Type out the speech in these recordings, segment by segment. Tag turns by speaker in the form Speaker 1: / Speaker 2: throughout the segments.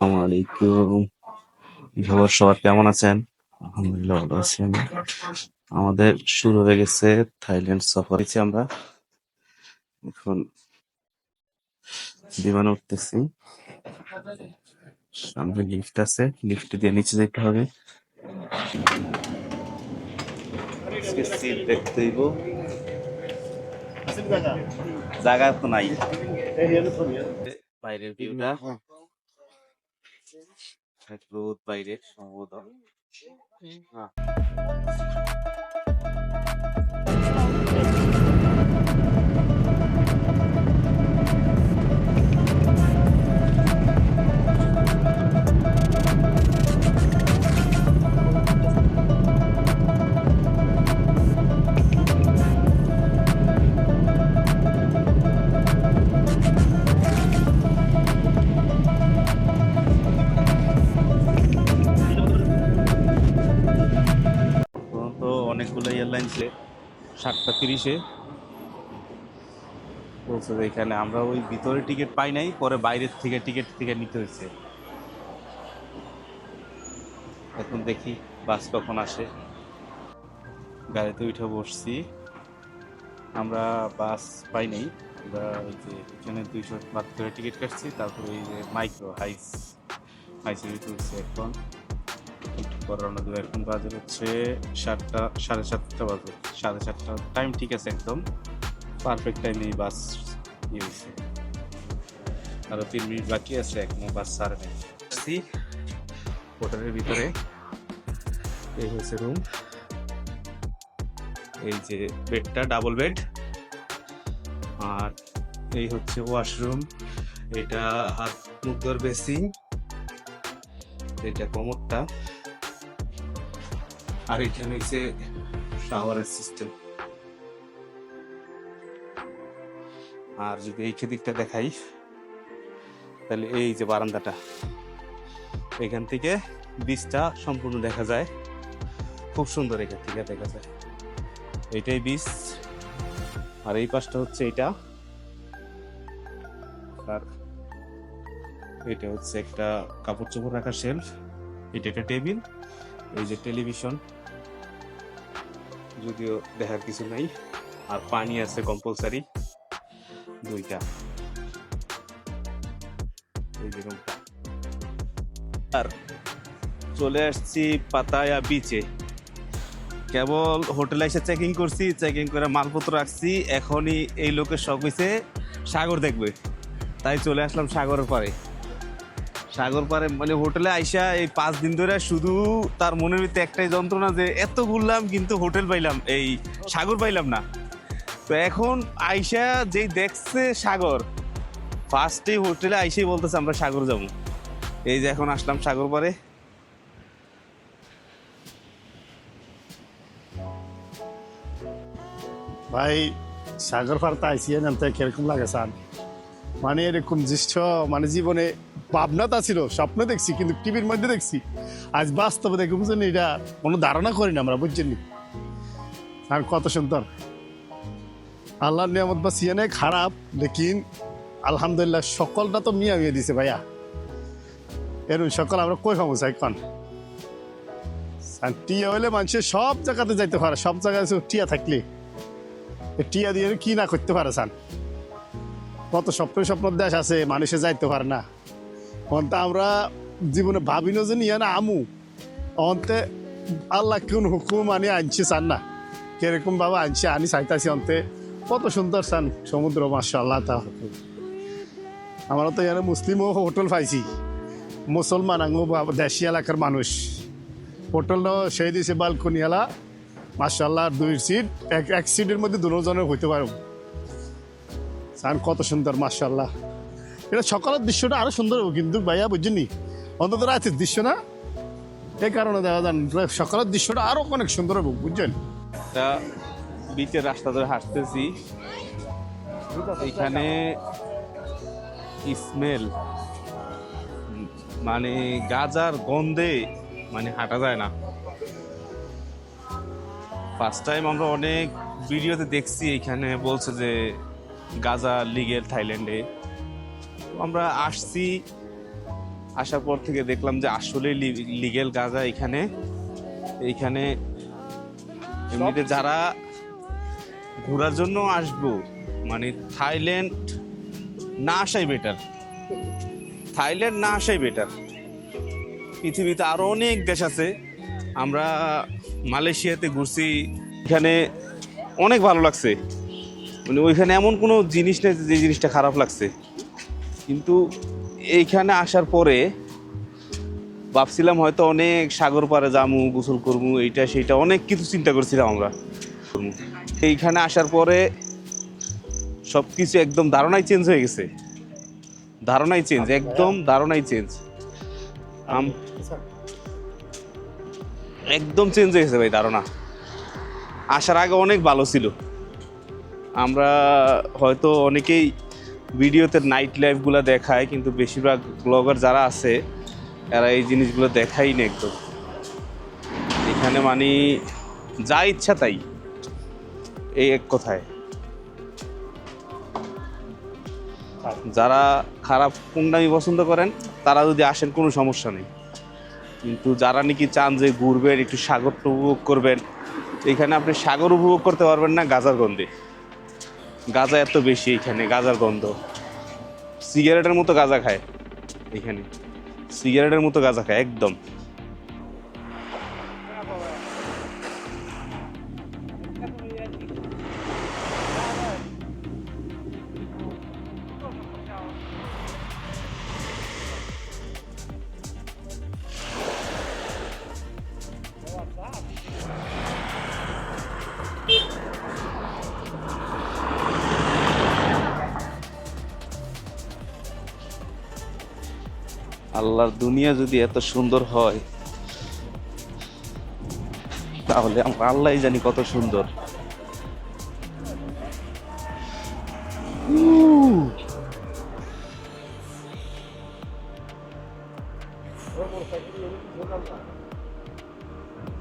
Speaker 1: আসসালামাইকুম। কি খবর, সবার কেমন আছেন? আলহামদুলিল্লাহ ভালো আছি আমি। আমাদের শুরু হয়ে গেছে থাইল্যান্ড সফর। আমরা এখন বিমানে উঠতেছি। সামনে লিফট আছে, লিফট দিয়ে নিচে যেতে হবে। সিট দেখতে হইব, জায়গা তো নাই। বাইরের ভিউটা, রোদ বাইরে সম্ভবত। হ্যাঁ। তো অনেকগুলো এয়ারলাইন্সে 7:30 বলছে যে এখানে আমরা ওই ভিতরে টিকিট পাই নাই, পরে বাইরের থেকে টিকিট নিতে হয়েছে। এখন দেখি বাস কখন আসে। গাড়িতে উঠে বসছি। আমরা বাস পাই নাই, আমরা ওই যে এখানে 200 বাদ করে টিকিট কাটছি, তারপরে এই যে মাইক্রো হাইসে উঠছে। এখন একটু পর রওনা দেবো। এখন বাজে হচ্ছে 7টা, 7:30 বাজে। 7:30 টাইম ঠিক আছে, একদম পারফেক্ট টাইমে বাস ইয়ে হয়েছে। আরো 3 মিনিট বাকি আছে, এখনো বাস ছাড়ে নাই। হোটেলের ভিতরে এই হয়েছে রুম। এই যে বেডটা ডাবল বেড, আর এই হচ্ছে ওয়াশরুম। এটা হাত মুখ ধোয়ার বেসিন, এটা কমোডটা, আর এখানে হচ্ছে শাওয়ারের সিস্টেম। আর যদি এই দিকটা দেখাই, তাহলে এই যে বারান্দাটা, এখান থেকে বীজটা সম্পূর্ণ দেখা যায়। খুব সুন্দর এখান থেকে দেখা যায়। এটাই বীজ, আর এই পাশটা হচ্ছে এটা, আর এটা হচ্ছে একটা কাপড় চোপড় রাখার শেলফ। এটা একটা টেবিল। এই যে টেলিভিশন, যদিও দেখার কিছু নাই। আর পানি আছে কম্পালসারি 2টা। এই যে রুমটা। আর চলে আসছি পাতায়া বিচে। কেবল হোটেলে এসে চেকিং করছি, চেকিং করে মালপত্র রাখছি। এখনই এই লোকের শখ হয়েছে সাগর দেখবে, তাই চলে আসলাম সাগরের পাড়ে। সাগর পাড়ে মানে হোটেলে আইসা এই 5 দিন ধরে শুধু তার মনের ভিতরে একটাই যন্ত্রণা যে এত ঘুরলাম কিন্তু হোটেল পাইলাম, এই সাগর পাইলাম না। তো এখন আইসা যেই দেখছে সাগর, ফার্স্টে হোটেলে আইসেই বলতেছে আমরা সাগর যাবো। এই যে এখন আসলাম সাগর পাড়ে।
Speaker 2: ভাই, সাগর পাড়তে আইসি নামতে কিরকম লাগে স্যার? মানে এরকম দৃশ্য মানে জীবনে ভাবনাটা ছিল, স্বপ্ন দেখছি কিন্তু টিভির মধ্যে দেখছি, আজ বাস্তবে দেখে বুঝছেন এটা কোনো ধারণা করি না আমরা, বুঝছেন আর কত সুন্দর আল্লাহর নিয়ামত বা সিয়ানে খারাপ, লেকিন আলহামদুলিল্লাহ সকলটা তো মিয়া মিয়া দিছে ভাইয়া। এরকম সকল আমরা কই পাবো চাই কন? টিয়া হইলে মানুষের সব জায়গাতে যাইতে পারে, সব জায়গায় টিয়া থাকলে টিয়া দিয়ে কি না করতে পারে সান? কত স্বপ্ন দেশ আছে, মানুষে যাইতে পারে না। অন্তে আমরা জীবনে ভাবিনো যে নিয়ে না আমু, অন্তে আল্লাহ কোন হুকুম আনি আনছি চান না, কিরকম ভাবে আনছি আনি চাইতাছি। অন্তে কত সুন্দর চান সমুদ্র, মাশাআল্লাহ। তা আমরা তো এখানে মুসলিমও হোটেল পাইছি, মুসলমান আঙু দেশি এলাকার মানুষ হোটেল সেই দিয়েছে বালকনি এলা, মাশাআল্লাহ। 2 সিট, এক সিটের মধ্যে 2 জনের হইতে পারো। সান কত সুন্দর, মাশাআল্লাহ। এটা সকালের দৃশ্যটা আরো সুন্দর হবে কিন্তু ভাইয়া, বুঝছেনি? অন্তত রাতের দৃশ্য না, এই কারণে দেখা যান সকালের দৃশ্যটা আরো অনেক সুন্দর হবে, বুঝছেন?
Speaker 1: তা বিচের রাস্তা ধরে হাঁটতেছি, এখানে স্মেল মানে গাজার গন্ধে মানে হাঁটা যায় না। ফার্স্ট টাইম আমরা অনেক ভিডিওতে দেখছি, এখানে বলছে যে গাজা লিগেল থাইল্যান্ডে। আমরা আসছি আসার পর থেকে দেখলাম যে আসলে লিগেল গাঁজা এইখানে এমনিতে যারা ঘোরার জন্য আসবো মানে থাইল্যান্ড না আসাই বেটার। থাইল্যান্ড না আসাই বেটার। পৃথিবীতে আরো অনেক দেশ আছে। আমরা মালয়েশিয়াতে ঘুরছি, এখানে অনেক ভালো লাগছে। মানে ওইখানে এমন কোনো জিনিস নেই যে জিনিসটা খারাপ লাগছে, কিন্তু এইখানে আসার পরে ভাবছিলাম হয়তো অনেক সাগর পাড়ে যামু, গোসল করবো, এইটা সেইটা অনেক কিছু চিন্তা করছিলাম আমরা। এইখানে আসার পরে সব কিছু একদম ধারণাই চেঞ্জ হয়ে গেছে। ধারণাই চেঞ্জ, একদম ধারণাই চেঞ্জ, একদম চেঞ্জ হয়ে গেছে ভাই ধারণা। আসার আগে অনেক ভালো ছিল। আমরা হয়তো অনেকেই ভিডিওতে নাইট লাইফগুলো দেখায়, কিন্তু বেশিরভাগ ব্লগার যারা আছে এরা এই জিনিসগুলো দেখাই না একদম। এখানে মানে যা ইচ্ছা তাই, এই এক কথায়। যারা খারাপ পুংনামি পছন্দ করেন তারা যদি আসেন কোনো সমস্যা নেই, কিন্তু যারা নাকি চান যে ঘুরবেন, একটু সাগরটা উপভোগ করবেন, এখানে আপনি সাগর উপভোগ করতে পারবেন না গাজার গন্ধে। গাজা এত বেশি এখানে, গাজার গন্ধ। সিগারেটের মতো গাজা খায় এখানে, সিগারেটের মতো গাজা খায় একদম। আল্লাহর দুনিয়া যদি এত সুন্দর হয় তাহলে আমরা আল্লাহই জানি কত সুন্দর।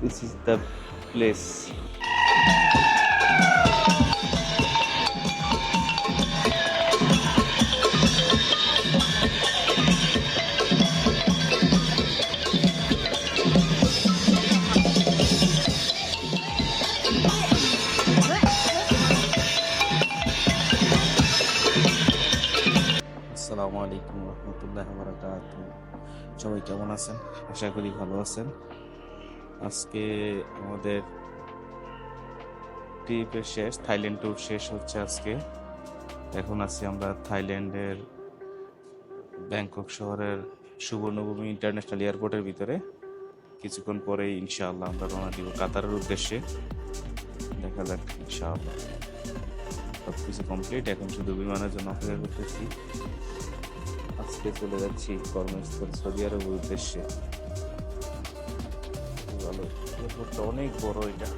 Speaker 1: This is the place.
Speaker 3: আসসালামু আলাইকুম রহমতুল্লাহি ওয়া বারাকাতুহু। সবাই কেমন আছেন? আশা করি ভালো আছেন। আজকে আমাদের ট্রিপের শেষ, থাইল্যান্ড ট্যুর শেষ হচ্ছে আজকে। এখন আছি আমরা থাইল্যান্ডের ব্যাংকক শহরের সুবর্ণভূমি ইন্টারন্যাশনাল এয়ারপোর্টের ভিতরে। কিছুক্ষণ পরেই ইনশাআল্লাহ আমরা রওনা দিব কাতারের উদ্দেশ্যে। দেখা যাক ইনশাআল্লাহ। সব কিছু কমপ্লিট, এখন শুধু বিমানের জন্য অপেক্ষা করতেছি। আজকে চলে যাচ্ছি কর্মস্থল সৌদি আরবের উদ্দেশ্যে। ভালো, এয়ারপোর্টটা অনেক বড় এটা।